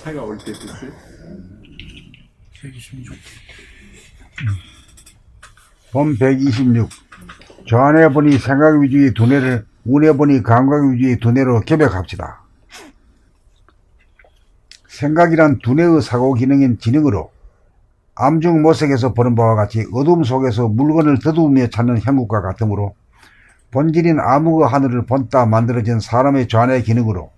차가 올 때 됐어요? 126. 본 126. 좌뇌 보니 생각 위주의 두뇌를 우뇌 보니 감각 위주의 두뇌로 개벽합시다. 생각이란 두뇌의 사고 기능인 지능으로 암중 모색에서 보는 바와 같이 어둠 속에서 물건을 더듬으며 찾는 형국과 같으므로 본질인 암흑의 하늘을 본따 만들어진 사람의 좌뇌 기능으로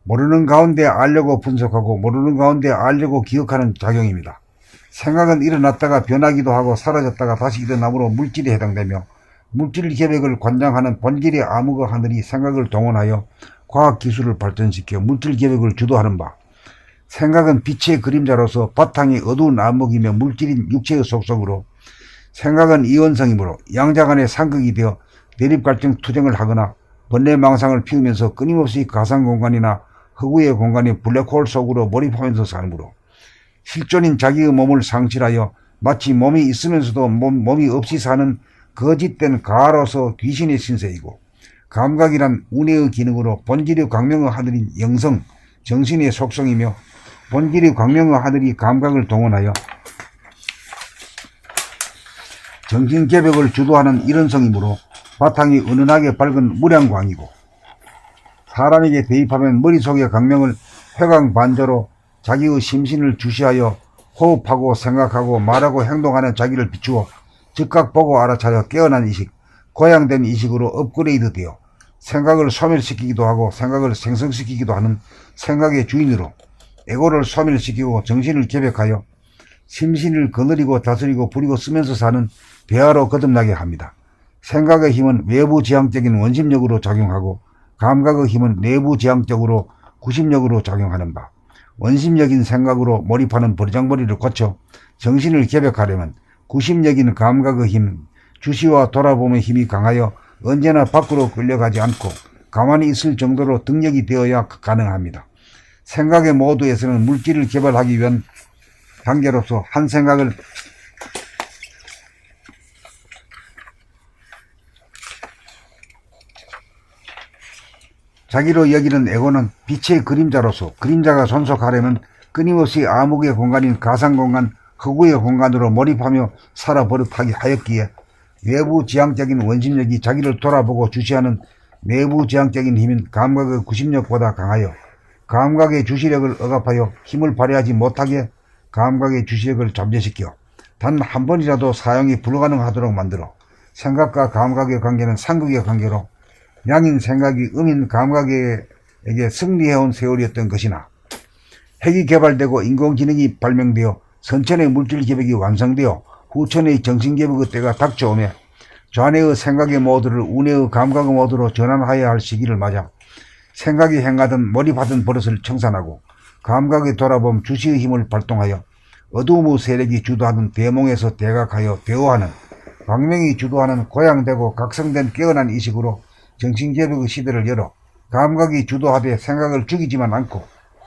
모르는 가운데 알려고 분석하고 모르는 가운데 알려고 기억하는 작용입니다. 생각은 일어났다가 변하기도 하고 사라졌다가 다시 일어나므로 물질에 해당되며 물질 개벽을 관장하는 본질의 암흑의 하늘이 생각을 동원하여 과학기술을 발전시켜 물질 개벽을 주도하는 바, 생각은 빛의 그림자로서 바탕이 어두운 암흑이며 물질인 육체의 속성으로 생각은 이원성이므로 양자 간의 상극이 되어 대립갈등 투쟁을 하거나 번뇌망상을 피우면서 끊임없이 가상공간이나 허구의 공간이 블랙홀 속으로 몰입하면서 사느므로 실존인 자기의 몸을 상실하여 마치 몸이 있으면서도 몸이 없이 사는 거짓된 가로서 귀신의 신세이고, 감각이란 운해의 기능으로 본질의 광명의 하늘인 영성, 정신의 속성이며 본질의 광명의 하늘이 감각을 동원하여 정신개벽을 주도하는 일원성이므로 바탕이 은은하게 밝은 무량광이고, 사람에게 대입하면 머릿속의 광명을 회광반조로 자기의 심신을 주시하여 호흡하고 생각하고 말하고 행동하는 자기를 비추어 즉각 보고 알아차려 깨어난 의식, 고양된 의식으로 업그레이드되어 생각을 소멸시키기도 하고 생각을 생성시키기도 하는 생각의 주인으로 에고를 소멸시키고 정신을 개벽하여 심신을 거느리고 다스리고 부리고 쓰면서 사는 배아로 거듭나게 합니다. 생각의 힘은 외부 지향적인 원심력으로 작용하고 감각의 힘은 내부 지향적으로 구심력으로 작용하는 바, 원심력인 생각으로 몰입하는 버르장머리를 고쳐 정신을 개벽하려면 구심력인 감각의 힘, 주시와 돌아봄의 힘이 강하여 언제나 밖으로 끌려가지 않고 가만히 있을 정도로 등력이 되어야 가능합니다. 생각의 모두에서는 물질을 개발하기 위한 단계로서 한 생각을 자기로 여기는 에고는 빛의 그림자로서 그림자가 존속하려면 끊임없이 암흑의 공간인 가상공간, 허구의 공간으로 몰입하며 살아버릇하게 하였기에 외부 지향적인 원심력이 자기를 돌아보고 주시하는 내부 지향적인 힘인 감각의 구심력보다 강하여 감각의 주시력을 억압하여 힘을 발휘하지 못하게 감각의 주시력을 잠재시켜 단 한 번이라도 사용이 불가능하도록 만들어 생각과 감각의 관계는 상극의 관계로 양인 생각이 음인 감각에게 승리해온 세월이었던 것이나 핵이 개발되고 인공지능이 발명되어 선천의 물질 개벽이 완성되어 후천의 정신개벽의 때가 닥쳐오며 좌뇌의 생각의 모드를 우뇌의 감각의 모드로 전환하여야 할 시기를 맞아 생각이 행하던 몰입하던 버릇을 청산하고 감각에 돌아봄 주시의 힘을 발동하여 어두움의 세력이 주도하는 대몽에서 대각하여 대오하는 광명이 주도하는 고양되고 각성된 깨어난 의식으로 정신개벽의 시대를 열어 감각이 주도하되 생각을 죽이지만 않고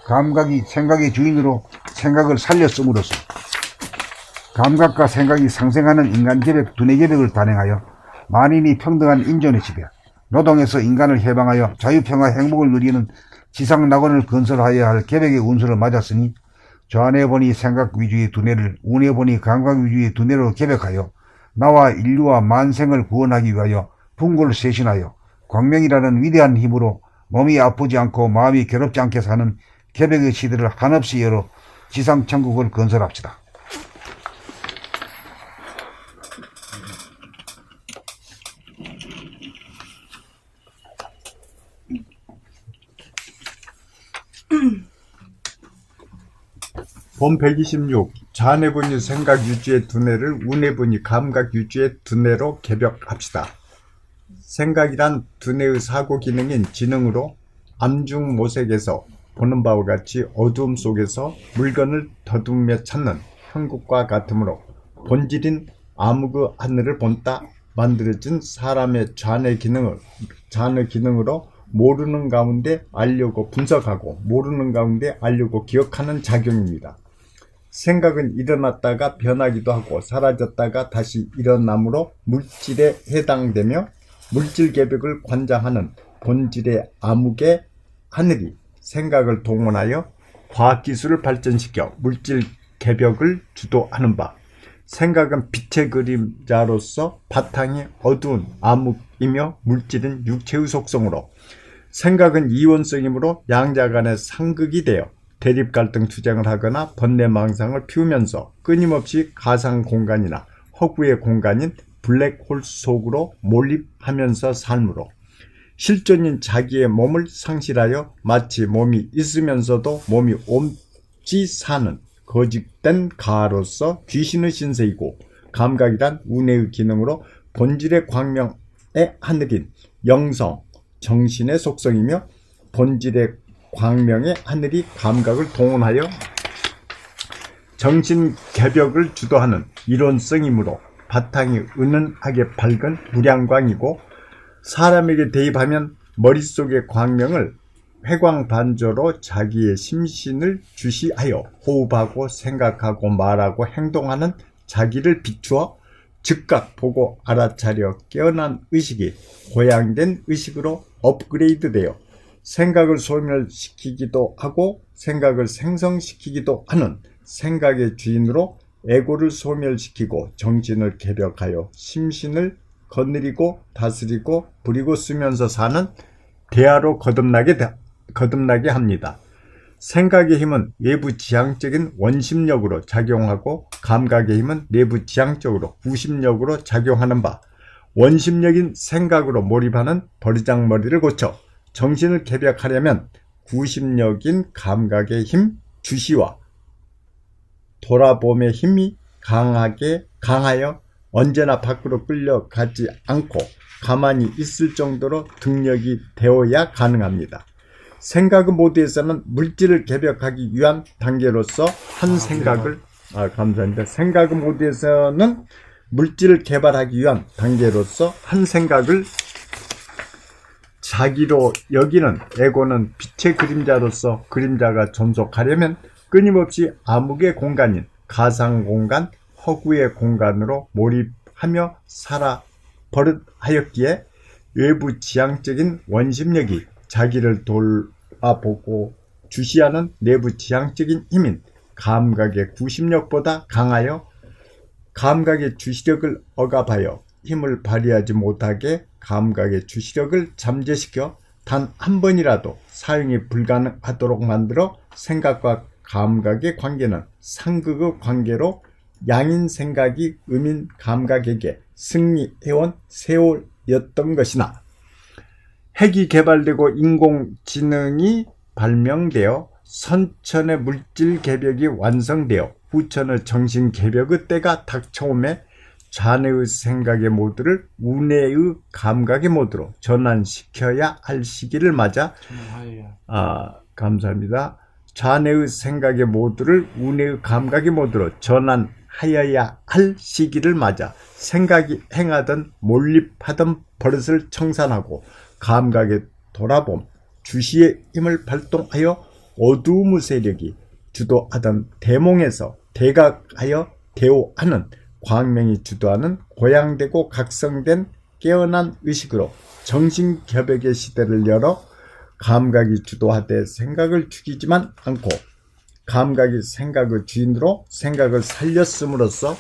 감각이 생각의 주인으로 생각을 살렸음으로써 감각과 생각이 상생하는 인간개벽, 두뇌개벽을 단행하여 만인이 평등한 인존의 시대, 노동에서 인간을 해방하여 자유평화 행복을 누리는 지상낙원을 건설하여야 할 개벽의 운수를 맞았으니 좌뇌 보니 생각 위주의 두뇌를 우뇌 보니 감각 위주의 두뇌로 개벽하여 나와 인류와 만생을 구원하기 위하여 풍골 쇄신하여 광명이라는 위대한 힘으로 몸이 아프지 않고 마음이 괴롭지 않게 사는 개벽의 시대를 한없이 열어 지상천국을 건설합시다. 본 126. 좌뇌분이 생각 유주의 두뇌를 우뇌분이 감각 유주의 두뇌로 개벽합시다. 생각이란 두뇌의 사고 기능인 지능으로 암중 모색에서 보는 바와 같이 어두움 속에서 물건을 더듬으며 찾는 형국과 같으므로 본질인 암흑의 하늘을 본따 만들어진 사람의 좌뇌 기능으로 모르는 가운데 알려고 분석하고 모르는 가운데 알려고 기억하는 작용입니다. 생각은 일어났다가 변하기도 하고 사라졌다가 다시 일어나므로 물질에 해당되며 물질 개벽을 관장하는 본질의 암흑의 하늘이 생각을 동원하여 과학기술을 발전시켜 물질 개벽을 주도하는 바. 생각은 빛의 그림자로서 바탕이 어두운 암흑이며 물질은 육체의 속성으로, 생각은 이원성이므로 양자 간의 상극이 되어 대립 갈등 투쟁을 하거나 번뇌망상을 피우면서 끊임없이 가상 공간이나 허구의 공간인 블랙홀 속으로 몰입하면서 삶으로, 실존인 자기의 몸을 상실하여 마치 몸이 있으면서도 몸이 없지 사는 거짓된 가로서 귀신의 신세이고, 감각이란 운해의 기능으로 본질의 광명의 하늘인 영성, 정신의 속성이며, 본질의 광명의 하늘이 감각을 동원하여 정신 개벽을 주도하는 이론성이므로 바탕이 은은하게 밝은 무량광이고, 사람에게 대입하면 머릿속의 광명을 회광반조로 자기의 심신을 주시하여 호흡하고 생각하고 말하고 행동하는 자기를 비추어 즉각 보고 알아차려 깨어난 의식이 고양된 의식으로 업그레이드되어 생각을 소멸시키기도 하고 생각을 생성시키기도 하는 생각의 주인으로 에고를 소멸시키고 정신을 개벽하여 심신을 거느리고 다스리고 부리고 쓰면서 사는 대화로 거듭나게 합니다. 생각의 힘은 외부 지향적인 원심력으로 작용하고, 감각의 힘은 내부 지향적으로 구심력으로 작용하는 바, 원심력인 생각으로 몰입하는 버르장머리를 고쳐 정신을 개벽하려면 구심력인 감각의 힘 주시와 돌아봄의 힘이 강하여 언제나 밖으로 끌려가지 않고 가만히 있을 정도로 등력이 되어야 가능합니다. 생각의 모드에서는 물질을 개벽하기 위한 단계로서 생각의 모드에서는 물질을 개발하기 위한 단계로서 한 생각을 자기로 여기는 에고는 빛의 그림자로서 그림자가 존속하려면 끊임없이 암흑의 공간인 가상공간, 허구의 공간으로 몰입하며 살아 버릇하였기에 외부 지향적인 원심력이 자기를 돌아보고 주시하는 내부 지향적인 힘인 감각의 구심력보다 강하여 감각의 주시력을 억압하여 힘을 발휘하지 못하게 감각의 주시력을 잠재시켜 단 한 번이라도 사용이 불가능하도록 만들어 생각과 감각의 관계는 상극의 관계로 양인 생각이 음인 감각에게 승리해온 세월이었던 것이나, 핵이 개발되고 인공지능이 발명되어 선천의 물질 개벽이 완성되어 후천의 정신 개벽의 때가 닥쳐오매 좌뇌의 생각의 모드를 우뇌의 감각의 모드로 전환시켜야 할 시기를 맞아, 감사합니다. 좌뇌의 생각의 모드를 우뇌의 감각의 모드로 전환하여야 할 시기를 맞아 생각이 행하던 몰입하던 버릇을 청산하고 감각의 돌아봄, 주시의 힘을 발동하여 어두움의 세력이 주도하던 대몽에서 대각하여 대오하는 광명이 주도하는 고양되고 각성된 깨어난 의식으로 정신개벽의 시대를 열어 감각이 주도하되 생각을 죽이지만 않고 감각이 생각의 주인으로 생각을 살렸음으로써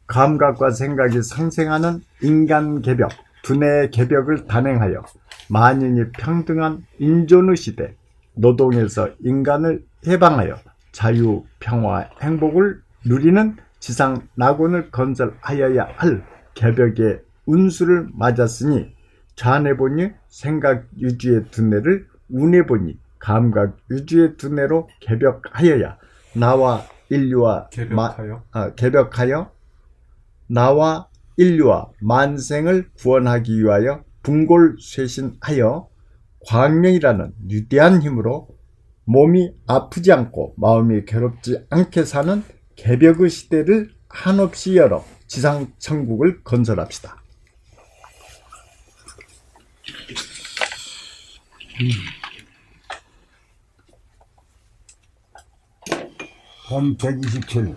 감각과 생각이 상생하는 인간개벽, 두뇌의 개벽을 단행하여 만인이 평등한 인존의 시대, 노동에서 인간을 해방하여 자유, 평화, 행복을 누리는 지상 낙원을 건설하여야 할 개벽의 운수를 맞았으니, 좌뇌보니 생각 유지의 두뇌를 우뇌보니 감각 유지의 두뇌로 개벽하여야 나와 인류와 나와 인류와 만생을 구원하기 위하여 분골쇄신하여 광명이라는 위대한 힘으로 몸이 아프지 않고 마음이 괴롭지 않게 사는 개벽의 시대를 한없이 열어 지상 천국을 건설합시다. 봄 127